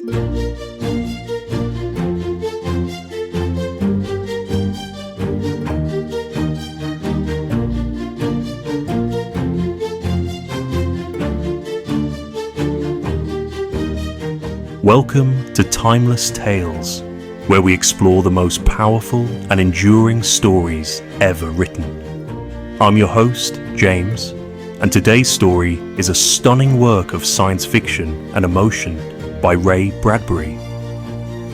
Welcome to Timeless Tales, where we explore the most powerful and enduring stories ever written. I'm your host, James, and today's story is a stunning work of science fiction and emotion by Ray Bradbury.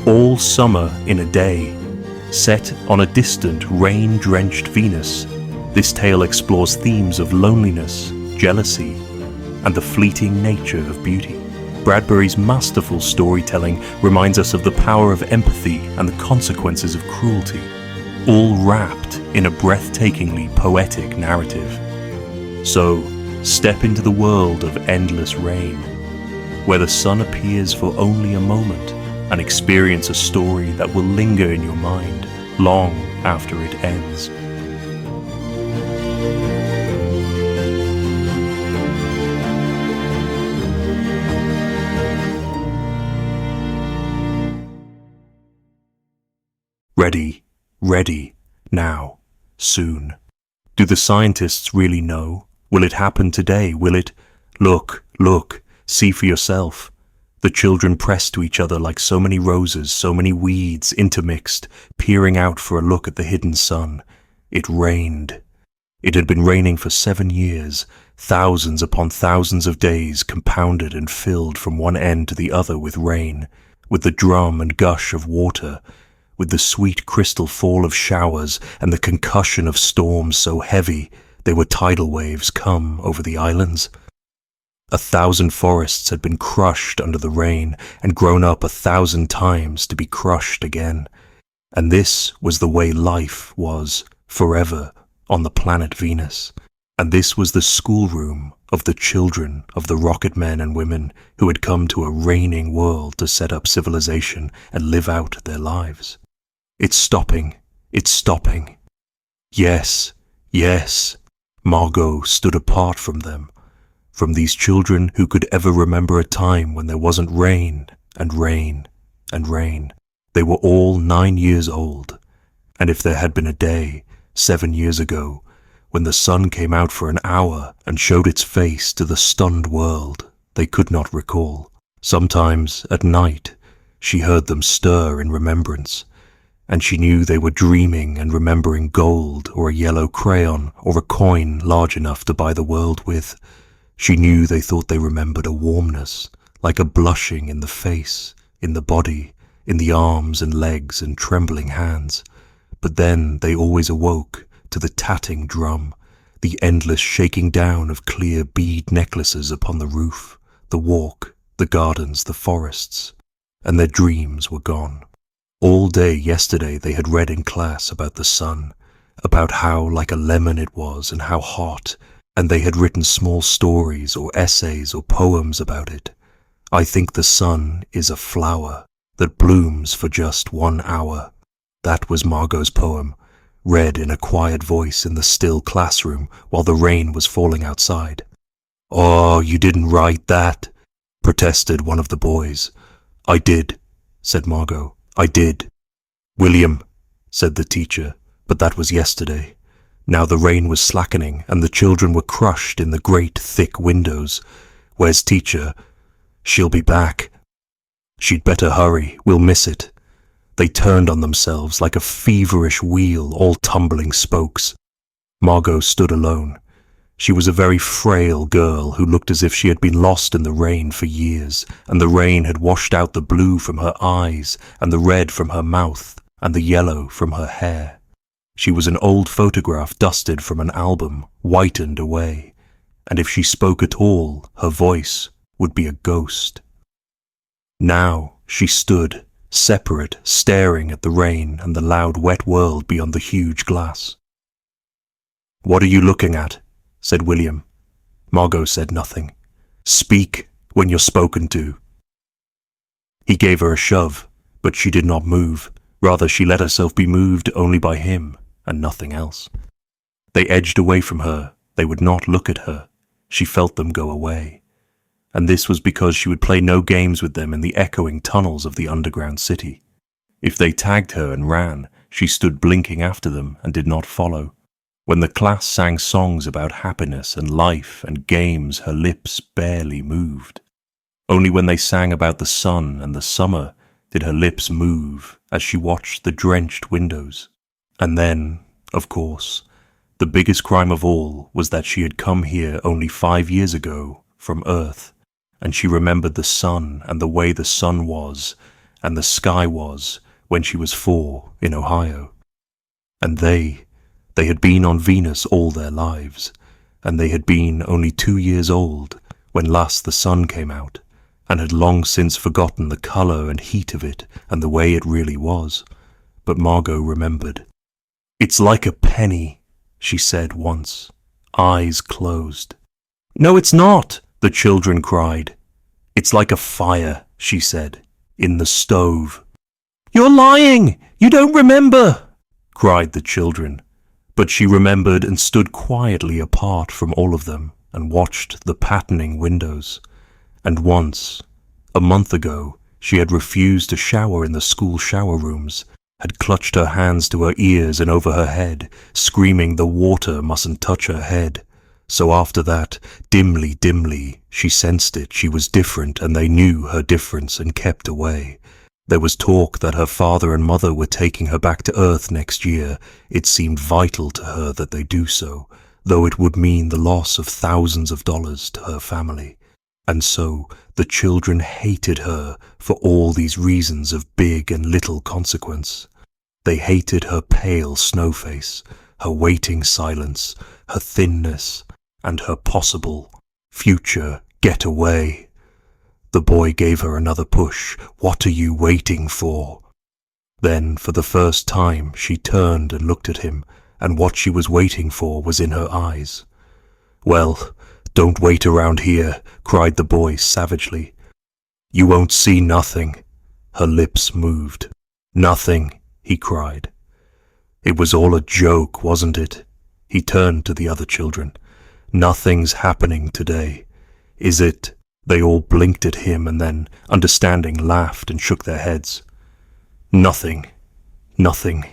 All Summer in a Day, set on a distant, rain-drenched Venus, this tale explores themes of loneliness, jealousy, and the fleeting nature of beauty. Bradbury's masterful storytelling reminds us of the power of empathy and the consequences of cruelty, all wrapped in a breathtakingly poetic narrative. So, step into the world of endless rain, where the sun appears for only a moment, and experience a story that will linger in your mind long after it ends. Ready, now, soon. Do the scientists really know? Will it happen today? Will it? Look, see for yourself. The children pressed to each other like so many roses, so many weeds intermixed, peering out for a look at the hidden sun. It rained. It had been raining for 7 years, thousands upon thousands of days compounded and filled from one end to the other with rain, with the drum and gush of water, with the sweet crystal fall of showers and the concussion of storms so heavy they were tidal waves come over the islands. 1,000 forests had been crushed under the rain and grown up 1,000 times to be crushed again. And this was the way life was forever on the planet Venus. And this was the schoolroom of the children of the rocket men and women who had come to a raining world to set up civilization and live out their lives. It's stopping. Yes. Margot stood apart from them, from these children who could ever remember a time when there wasn't rain and rain and rain. They were all 9 years old, and if there had been a day, 7 years ago, when the sun came out for an hour and showed its face to the stunned world, they could not recall. Sometimes, at night, she heard them stir in remembrance, and she knew they were dreaming and remembering gold or a yellow crayon or a coin large enough to buy the world with. She knew they thought they remembered a warmness, like a blushing in the face, in the body, in the arms and legs and trembling hands. But then they always awoke to the tatting drum, the endless shaking down of clear bead necklaces upon the roof, the walk, the gardens, the forests, and their dreams were gone. All day yesterday they had read in class about the sun, about how like a lemon it was and how hot, and they had written small stories or essays or poems about it. I think the sun is a flower that blooms for just 1 hour. That was Margot's poem, read in a quiet voice in the still classroom while the rain was falling outside. "Oh, you didn't write that," protested one of the boys. "I did," said Margot. "I did." "William," said the teacher, but that was yesterday. Now the rain was slackening and the children were crushed in the great thick windows. "Where's teacher?" "She'll be back." "She'd better hurry, we'll miss it." They turned on themselves like a feverish wheel, all tumbling spokes. Margot stood alone. She was a very frail girl who looked as if she had been lost in the rain for years, and the rain had washed out the blue from her eyes, and the red from her mouth, and the yellow from her hair. She was an old photograph dusted from an album, whitened away, and if she spoke at all, her voice would be a ghost. Now she stood, separate, staring at the rain and the loud wet world beyond the huge glass. "What are you looking at?" said William. Margot said nothing. "Speak when you're spoken to." He gave her a shove, but she did not move. Rather, she let herself be moved only by him and nothing else. They edged away from her. They would not look at her. She felt them go away. and this was because she would play no games with them in the echoing tunnels of the underground city. If they tagged her and ran, she stood blinking after them and did not follow. When the class sang songs about happiness and life and games, her lips barely moved. Only when they sang about the sun and the summer did her lips move as she watched the drenched windows. And then, of course, the biggest crime of all was that she had come here only 5 years ago from Earth, and she remembered the sun and the way the sun was and the sky was when she was 4 in Ohio. And they had been on Venus all their lives, and they had been only 2 years old when last the sun came out, and had long since forgotten the colour and heat of it and the way it really was. But Margot remembered. "It's like a penny," she said once, eyes closed. "No, it's not," the children cried. "It's like a fire," she said, "in the stove." "You're lying! You don't remember!" cried the children. But she remembered and stood quietly apart from all of them and watched the patterning windows. And once, a month ago, she had refused to shower in the school shower rooms, had clutched her hands to her ears and over her head, screaming the water mustn't touch her head. So after that, dimly, she sensed it. She was different, and they knew her difference and kept away. There was talk that her father and mother were taking her back to Earth next year. It seemed vital to her that they do so, though it would mean the loss of thousands of dollars to her family. And so the children hated her for all these reasons of big and little consequence. They hated her pale snow face, her waiting silence, her thinness, and her possible future getaway. The boy gave her another push. "What are you waiting for?" Then, for the first time, she turned and looked at him, and what she was waiting for was in her eyes. "Well, don't wait around here," cried the boy savagely. "You won't see nothing." Her lips moved. "Nothing," he cried. "It was all a joke, wasn't it?" He turned to the other children. "Nothing's happening today, is it?" They all blinked at him and then, understanding, laughed and shook their heads. "Nothing. Nothing."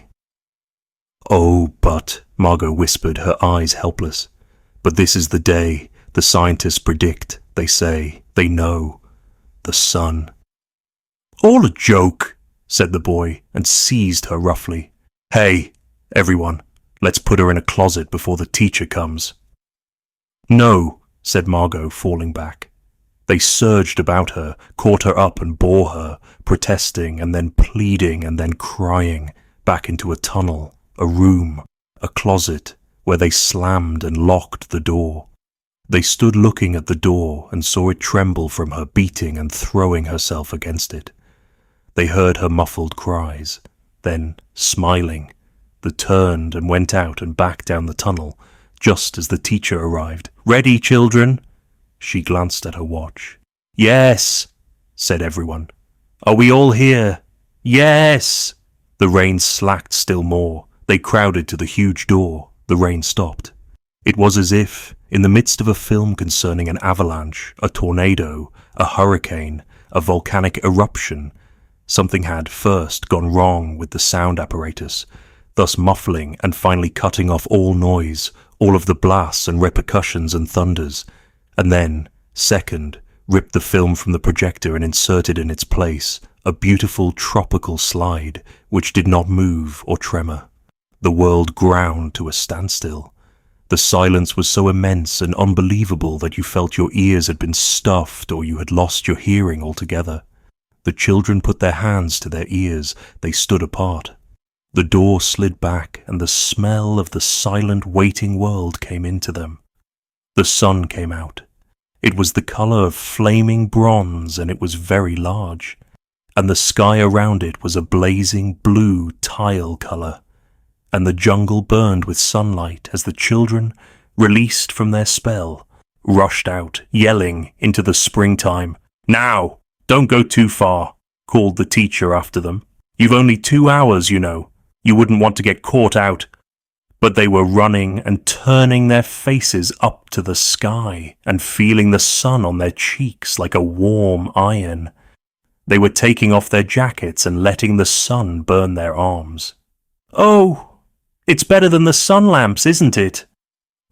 "Oh, but," Margot whispered, her eyes helpless. "But this is the day. The scientists predict, they say, they know. The sun." "All a joke," said the boy, and seized her roughly. "Hey, everyone, let's put her in a closet before the teacher comes." "No," said Margot, falling back. They surged about her, caught her up and bore her, protesting and then pleading and then crying, back into a tunnel, a room, a closet, where they slammed and locked the door. They stood looking at the door and saw it tremble from her beating and throwing herself against it. They heard her muffled cries. Then, smiling, they turned and went out and back down the tunnel, just as the teacher arrived. "Ready, children?" She glanced at her watch. "Yes," said everyone. "Are we all here?" "Yes." The rain slacked still more. They crowded to the huge door. The rain stopped. It was as if, in the midst of a film concerning an avalanche, a tornado, a hurricane, a volcanic eruption, something had first gone wrong with the sound apparatus, thus muffling and finally cutting off all noise, all of the blasts and repercussions and thunders, and then, second, ripped the film from the projector and inserted in its place a beautiful tropical slide which did not move or tremor. The world ground to a standstill. The silence was so immense and unbelievable that you felt your ears had been stuffed or you had lost your hearing altogether. The children put their hands to their ears. They stood apart. The door slid back and the smell of the silent, waiting world came into them. The sun came out. It was the color of flaming bronze and it was very large, and the sky around it was a blazing blue tile color, and the jungle burned with sunlight as the children, released from their spell, rushed out, yelling, into the springtime. "Now, don't go too far," called the teacher after them. "You've only 2 hours, you know. You wouldn't want to get caught out." But they were running and turning their faces up to the sky and feeling the sun on their cheeks like a warm iron. They were taking off their jackets and letting the sun burn their arms. "Oh, it's better than the sun lamps, isn't it?"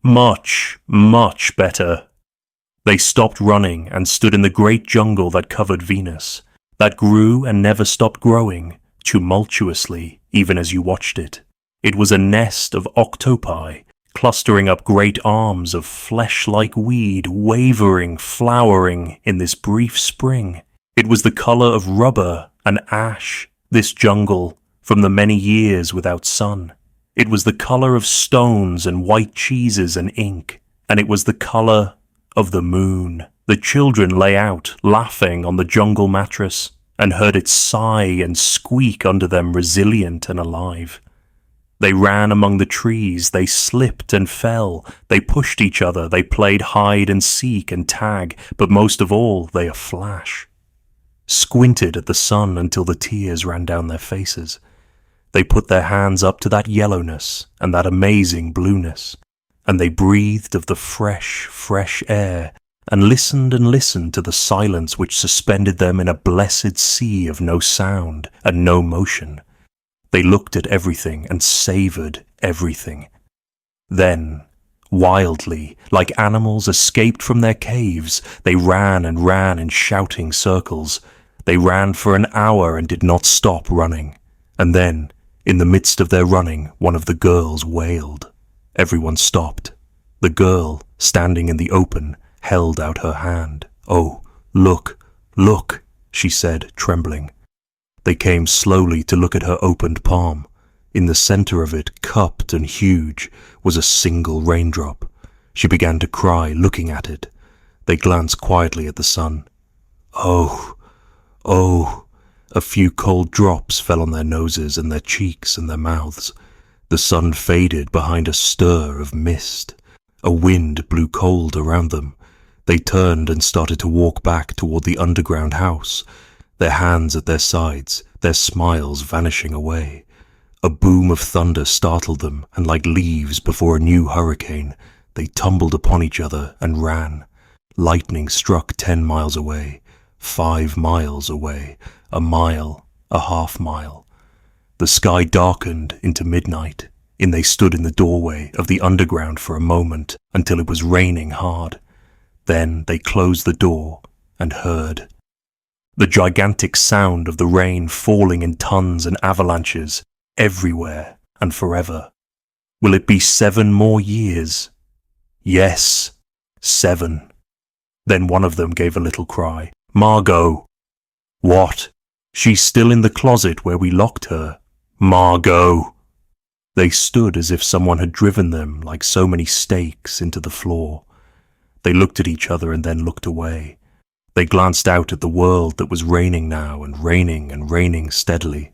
"Much, much better." They stopped running and stood in the great jungle that covered Venus, that grew and never stopped growing, tumultuously, even as you watched it. It was a nest of octopi, clustering up great arms of flesh-like weed, wavering, flowering in this brief spring. It was the color of rubber and ash, this jungle, from the many years without sun. It was the color of stones and white cheeses and ink, and it was the color of the moon. The children lay out, laughing on the jungle mattress, and heard it sigh and squeak under them, resilient and alive. They ran among the trees, they slipped and fell, they pushed each other, they played hide and seek and tag, but most of all, they a flash. Squinted at the sun until the tears ran down their faces. They put their hands up to that yellowness and that amazing blueness, and they breathed of the fresh, fresh air, and listened to the silence which suspended them in a blessed sea of no sound and no motion. They looked at everything and savoured everything. Then, wildly, like animals escaped from their caves, they ran and ran in shouting circles. They ran for an hour and did not stop running. And then, in the midst of their running, one of the girls wailed. Everyone stopped. The girl, standing in the open, held out her hand. "Oh, look, look," she said, trembling. They came slowly to look at her opened palm. In the center of it, cupped and huge, was a single raindrop. She began to cry, looking at it. They glanced quietly at the sun. "Oh, oh," a few cold drops fell on their noses and their cheeks and their mouths. The sun faded behind a stir of mist. A wind blew cold around them. They turned and started to walk back toward the underground house, their hands at their sides, their smiles vanishing away. A boom of thunder startled them, and like leaves before a new hurricane, they tumbled upon each other and ran. Lightning struck 10 miles away, 5 miles away, a mile, a half mile. The sky darkened into midnight, and they stood in the doorway of the underground for a moment until it was raining hard. Then they closed the door and heard the gigantic sound of the rain falling in tons and avalanches everywhere and forever. Will it be 7 more years? Yes, 7. Then one of them gave a little cry. "Margot!" "What?" "She's still in the closet where we locked her." "Margot!" They stood as if someone had driven them like so many stakes into the floor. They looked at each other and then looked away. They glanced out at the world that was raining now and raining steadily.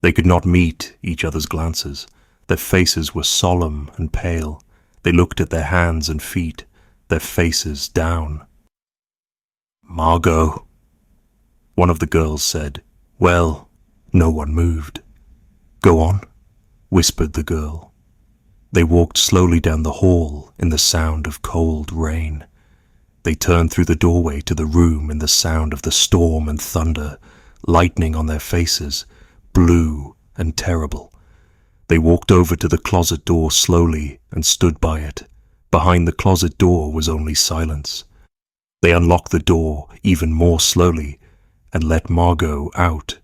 They could not meet each other's glances. Their faces were solemn and pale. They looked at their hands and feet, their faces down. "Margot," one of the girls said. Well, no one moved. "Go on," whispered the girl. They walked slowly down the hall in the sound of cold rain. They turned through the doorway to the room in the sound of the storm and thunder, lightning on their faces, blue and terrible. They walked over to the closet door slowly and stood by it. Behind the closet door was only silence. They unlocked the door even more slowly and let Margot out